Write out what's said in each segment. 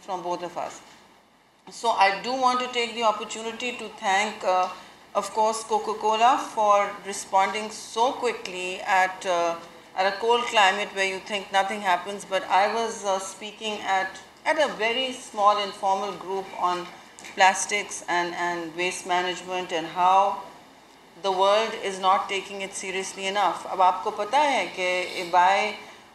from both of us. So I do want to take the opportunity to thank, of course, Coca-Cola for responding so quickly at a cold climate where you think nothing happens. But I was speaking at a very small informal group on plastics and waste management and how the world is not taking it seriously enough. अब आपको पता है कि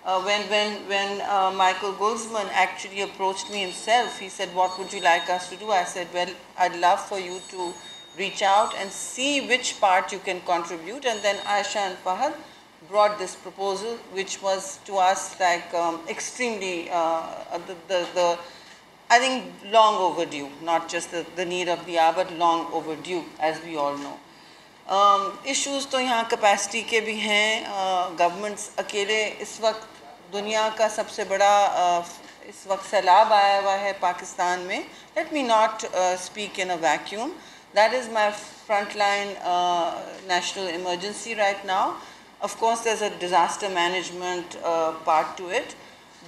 when Michael Goldsman actually approached me himself, he said, "What would you like us to do?" I said, "Well, I'd love for you to reach out and see which part you can contribute." And then Aisha and Fahad brought this proposal, which was to us like extremely, I think long overdue, not just the need of the hour, but long overdue, as we all know. Issues तो यहाँ capacity के भी हैं. Governments अकेले इस वक्त दुनिया का सबसे बड़ा इस वक्त सैलाब आया हुआ है पाकिस्तान में. Let me not speak in a vacuum. That is my frontline national emergency right now. Of course, there's a disaster management part to it,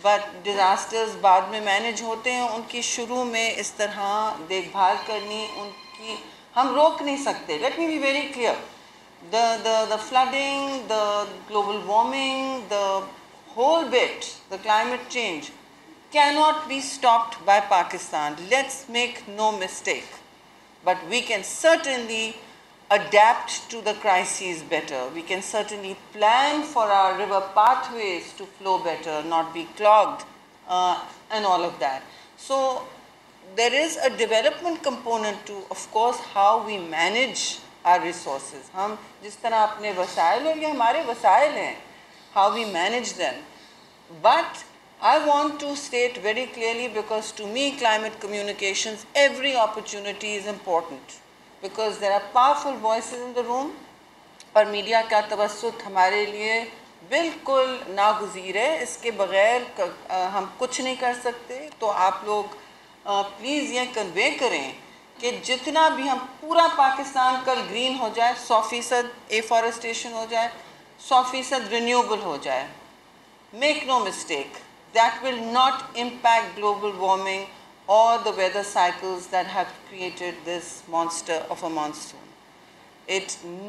but disasters बाद में manage होते हैं. उनकी शुरू में इस तरह देखभाल करनी उनकी हम रोक नहीं सकते. Let me be very clear. The flooding, the global warming, the whole bit, the climate change cannot be stopped by Pakistan. Let's make no mistake. But we can certainly adapt to the crises better. We can certainly plan for our river pathways to flow better, not be clogged, and all of that. So there is a development component to, of course, how we manage our resources. हम जिस तरह अपने वसाइल और ये हमारे वसाइल हैं, how we manage them. But I want to state very clearly, because to me climate communications, every opportunity is important, because there are powerful voices in the room और मीडिया का तवस्सुत हमारे लिए बिल्कुल नागुज़ीर है. इसके बगैर हम कुछ नहीं कर सकते. तो आप लोग प्लीज़ ये कन्वे करें कि जितना भी हम पूरा पाकिस्तान कल ग्रीन हो जाए, 100% एफॉरेस्टेशन हो जाए, 100% रिन्यूएबल हो जाए. Make no mistake, that will not impact global warming or the weather cycles that have created this monster of a monsoon.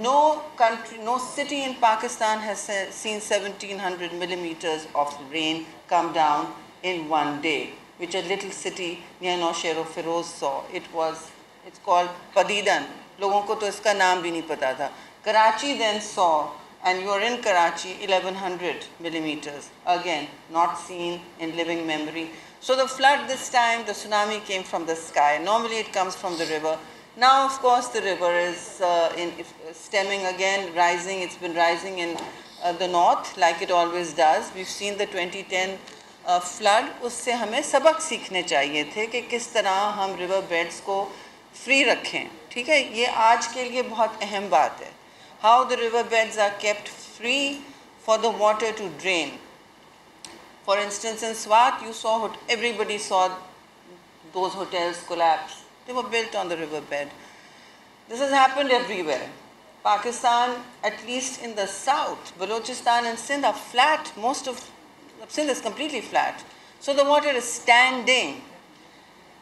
No country, no city in Pakistan has seen 1700 millimeters of rain come down in one day, which a little city near Nowshera-Feroz saw. It's called Padidan. लोगों को तो इसका नाम भी नहीं पता था. Karachi then saw, and you are in Karachi, 1100 millimeters. Again, not seen in living memory. So the flood this time, the tsunami came from the sky. Normally it comes from the river. Now, of course, the river is stemming again, rising. It's been rising in the north, like it always does. We've seen the 2010 flood. उससे हमें सबक सीखने चाहिए थे कि किस तरह हम river beds को free रखें. ठीक है, ये आज के लिए बहुत अहम बात है. How the river beds are kept free for the water to drain. For instance, in Swat, you saw, everybody saw those hotels collapse. They were built on the riverbed. This has happened everywhere. Pakistan, at least in the south, Balochistan and Sindh are flat. Most of Sindh is completely flat. So the water is standing.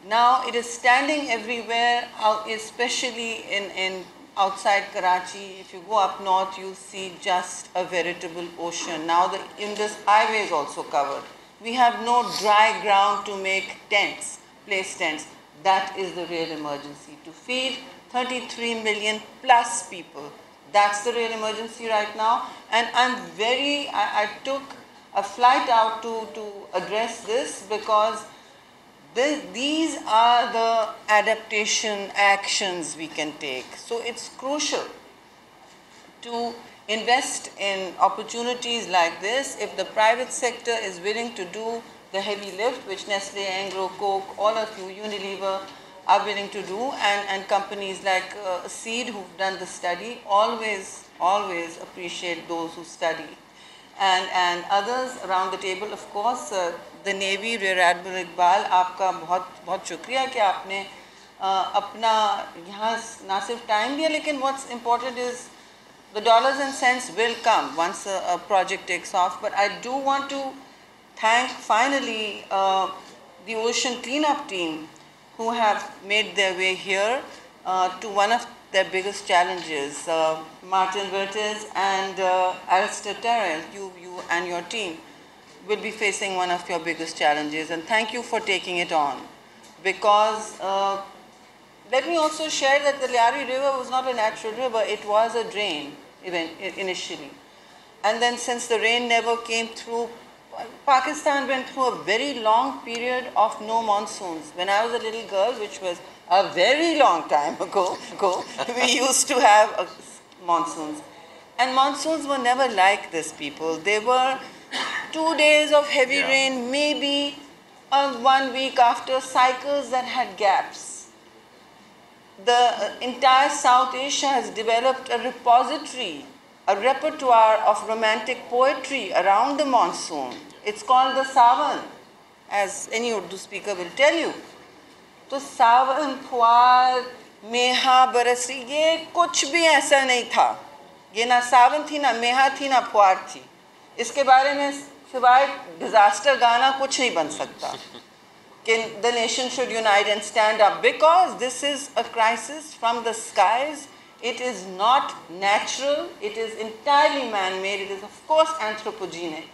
Now it is standing everywhere, especially in outside Karachi. If you go up north, you see just a veritable ocean. Now the Indus Highway is also covered. We have no dry ground to make tents, place tents. That is the real emergency. To feed 33 million plus people. That's the real emergency right now. And I took a flight out to address this, because these are the adaptation actions we can take. So it's crucial to invest in opportunities like this. If the private sector is willing to do the heavy lift, which Nestle, Anglo, Coke, all of you, Unilever, are willing to do, and companies like Seed, who've done the study, always appreciate those who study. And others around the table, of course, the Navy, Rear Admiral Iqbal, आपका बहुत शुक्रिया कि आपने अपना यहाँ ना सिर्फ time दिया, लेकिन what's important is the dollars and cents will come once a project takes off. But I do want to thank finally the ocean cleanup team who have made their way here to one of their biggest challenges. Martin Vertes and Alistair Terrell, you and your team will be facing one of your biggest challenges, and thank you for taking it on. Because let me also share that the Lyari River was not a natural river, it was a drain initially. And then since the rain never came through, Pakistan went through a very long period of no monsoons. When I was a little girl, which was a very long time ago, we used to have monsoons. And monsoons were never like this, people. They were 2 days of heavy rain, maybe 1 week after, cycles that had gaps. The entire South Asia has developed a repository, a repertoire of romantic poetry around the monsoon. It's called the Sawan, as any Urdu speaker will tell you. तो सावन फुआर मेहा बरसी, ये कुछ भी ऐसा नहीं था. ये ना सावन थी, ना मेहा थी, ना फुआर थी. इसके बारे में सिवाय डिजास्टर गाना कुछ नहीं बन सकता. The nation should unite and stand up, because this is a crisis from the skies. It is not natural. It is entirely man-made. It is of course anthropogenic,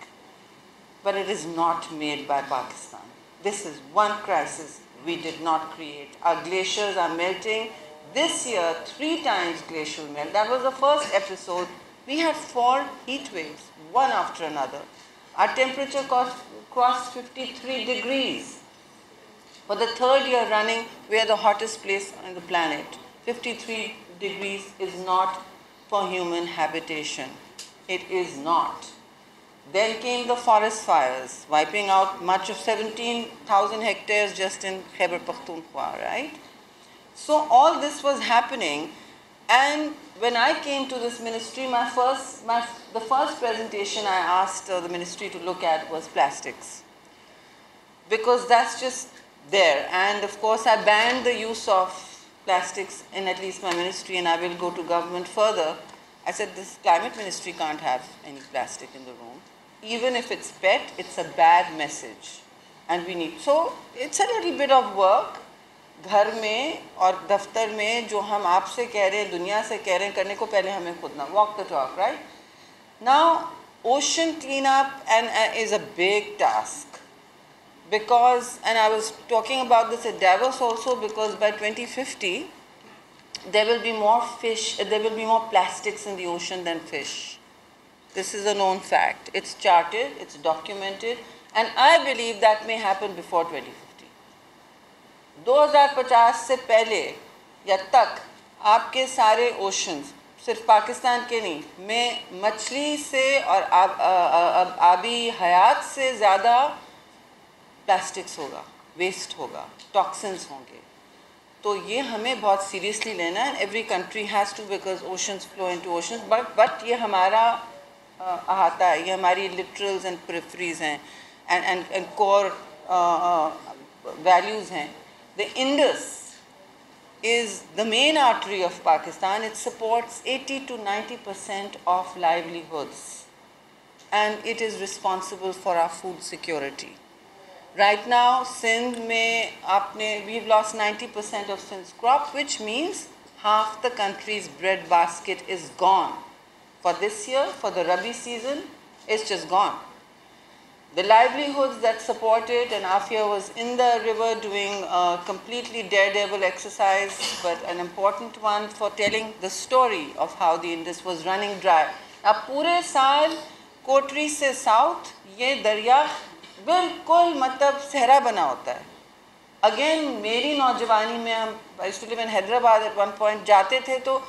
but it is not made by Pakistan. This is one crisis we did not create. Our glaciers are melting. This year, 3 times glacial melt. That was the first episode. We had 4 heat waves, one after another. Our temperature crossed 53 degrees. For the 3rd year running, we are the hottest place on the planet. 53 degrees is not for human habitation. It is not. Then came the forest fires, wiping out much of 17,000 hectares just in Khyber Pakhtunkhwa, right? So all this was happening, and when I came to this ministry, the first presentation I asked the ministry to look at was plastics, because that's just there. And of course, I banned the use of plastics in at least my ministry, and I will go to government further. I said, this climate ministry can't have any plastic in the room. Even if it's PET, it's a bad message. And we need, so it's a little bit of work. घर में और दफ्तर में जो हम आपसे कह रहे हैं, दुनिया से कह रहे हैं, करने को पहले हमें खुद ना, walk the talk, right? Now, ocean cleanup is a big task. Because, and I was talking about this at Davos also, because by 2050, there will be more fish, there will be more plastics in the ocean than fish. This is a known fact. It's charted, it's documented, and I believe that may happen before 2050. 2050 से पहले या तक आपके सारे oceans, सिर्फ पाकिस्तान के नहीं, में मछली से और आबी हयात से ज़्यादा प्लास्टिक्स होगा, वेस्ट होगा, टॉक्सिन्स होंगे. तो ये हमें बहुत सीरियसली लेना है. Every country has to, because oceans flow into oceans, but ये हमारा अहाता है, ये हमारी लिटरल्स एंड पेरिफेरीज हैं एंड कोर वैल्यूज़ हैं. The Indus is the main artery of Pakistan. It supports 80 to 90% of livelihoods, and it is responsible for our food security. Right now, Sindh mein we've lost 90% of Sindh's crop, which means half the country's bread basket is gone. For this year, for the Rabi season, it's just gone. The livelihoods that support it, and Afia was in the river doing a completely daredevil exercise, but an important one for telling the story of how the Indus was running dry. अब पूरे साल कोटरी से south ये दरिया बिल्कुल मतलब सहरा बना होता है. Again, मेरी नौजवानी में हम I used to live in Hyderabad at one point, जाते थे तो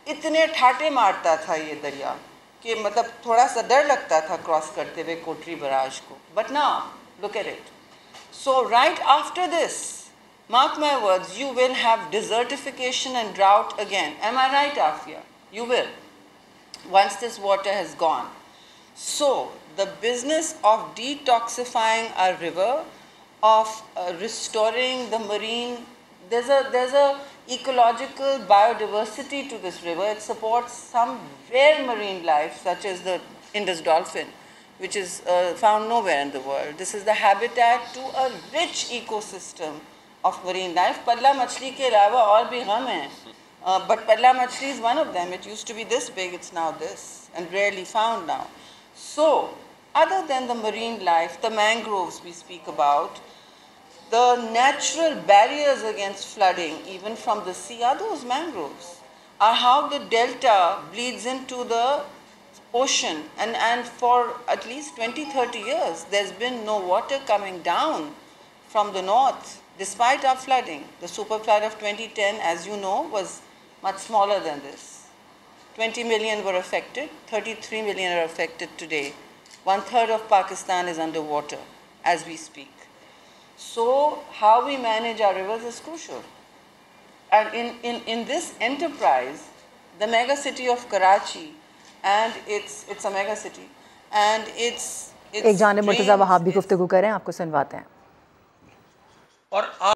इतने ठाटे मारता था ये दरिया कि मतलब थोड़ा सा डर लगता था क्रॉस करते हुए कोटरी बराज को. But now, look at it. So right after this, mark my words, you will have desertification and drought again. Am I right, Afia? You will, once this water has gone. So the business of detoxifying our river, of restoring the marine, there's a ecological biodiversity to this river. It supports some rare marine life, such as the Indus dolphin, which is found nowhere in the world. This is the habitat to a rich ecosystem of marine life. Palla machli ke alawa aur bhi gham hai, but palla machli is one of them. It used to be this big, it's now this, and rarely found now. So, other than the marine life, the mangroves we speak about, the natural barriers against flooding, even from the sea, are those mangroves, are how the delta bleeds into the ocean. And for at least 20-30 years, there's been no water coming down from the north, despite our flooding. The super flood of 2010, as you know, was much smaller than this. 20 million were affected, 33 million are affected today. 1/3 of Pakistan is underwater as we speak. So how we manage our rivers is crucial. And in this enterprise, the mega city of Karachi, and it's a mega city, and it's एक जानिब मुर्तज़ा वहाब भी गुफ्तगू करें, आपको सुनवाते हैं। और